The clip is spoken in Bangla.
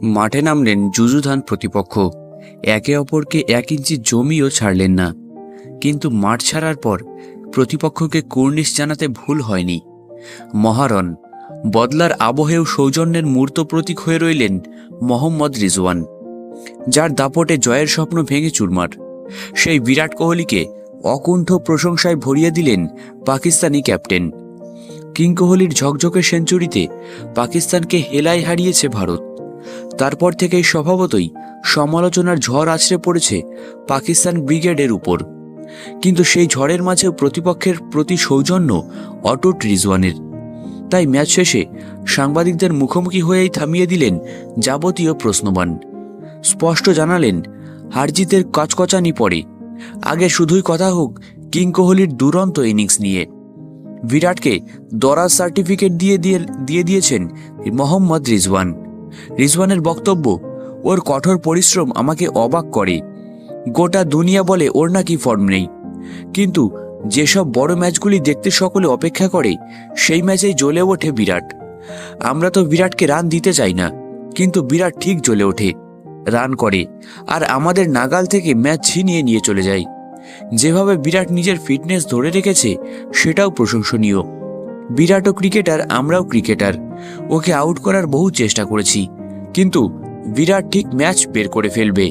মাঠে নামলেন যুযুধান প্রতিপক্ষ। একে অপরকে 1 ইঞ্চি জমিও ছাড়লেন না। কিন্তু মাঠ ছাড়ার পর প্রতিপক্ষকে কুর্নিশ জানাতে ভুল হয়নি। মহারণ বদলার আবহেও সৌজন্যের মূর্ত প্রতীক হয়ে রইলেন মোহাম্মদ রিজওয়ান, যার দাপটে জয়ের স্বপ্ন ভেঙে চুরমার। সেই বিরাট কোহলিকে অকুণ্ঠ প্রশংসায় ভরিয়ে দিলেন পাকিস্তানি ক্যাপ্টেন। কিং কোহলির ঝকঝকে সেঞ্চুরিতে পাকিস্তানকে হেলায় হারিয়েছে ভারত। তারপর থেকেই স্বভাবতই সমালোচনার ঝড় আছড়ে পড়েছে পাকিস্তান ব্রিগেডের উপর। কিন্তু সেই ঝড়ের মাঝেও প্রতিপক্ষের প্রতি সৌজন্য অটুট রিজওয়ানের। তাই ম্যাচ শেষে সাংবাদিকদের মুখোমুখি হয়েই থামিয়ে দিলেন যাবতীয় প্রশ্নবাণ। স্পষ্ট জানালেন, হারজিতের কচকচানি পড়ে, আগে শুধুই কথা হোক কিং কোহলির দুরন্ত ইনিংস নিয়ে। বিরাটকে দরাজ সার্টিফিকেট দিয়ে দিয়েছেন মোহাম্মদ রিজওয়ান। রিজওয়ানের বক্তব্য, ওর কঠোর পরিশ্রম আমাকে অবাক করে। গোটা দুনিয়া বলে ওর নাকি ফর্ম নেই, কিন্তু যেসব বড় ম্যাচগুলি দেখতে সকলে অপেক্ষা করে সেই ম্যাচেই জ্বলে ওঠে বিরাট। আমরা তো বিরাটকে রান দিতে চাই না, কিন্তু বিরাট ঠিক জ্বলে ওঠে, রান করে, আর আমাদের নাগাল থেকে ম্যাচ ছিনিয়ে নিয়ে চলে যায়। যেভাবে বিরাট নিজের ফিটনেস ধরে রেখেছে সেটাও প্রশংসনীয়। বিরাটও ক্রিকেটার, আমরাও ক্রিকেটার। ওকে আউট করার বহু চেষ্টা করেছি, কিন্তু বিরাট ঠিক ম্যাচ বের করে ফেলবে।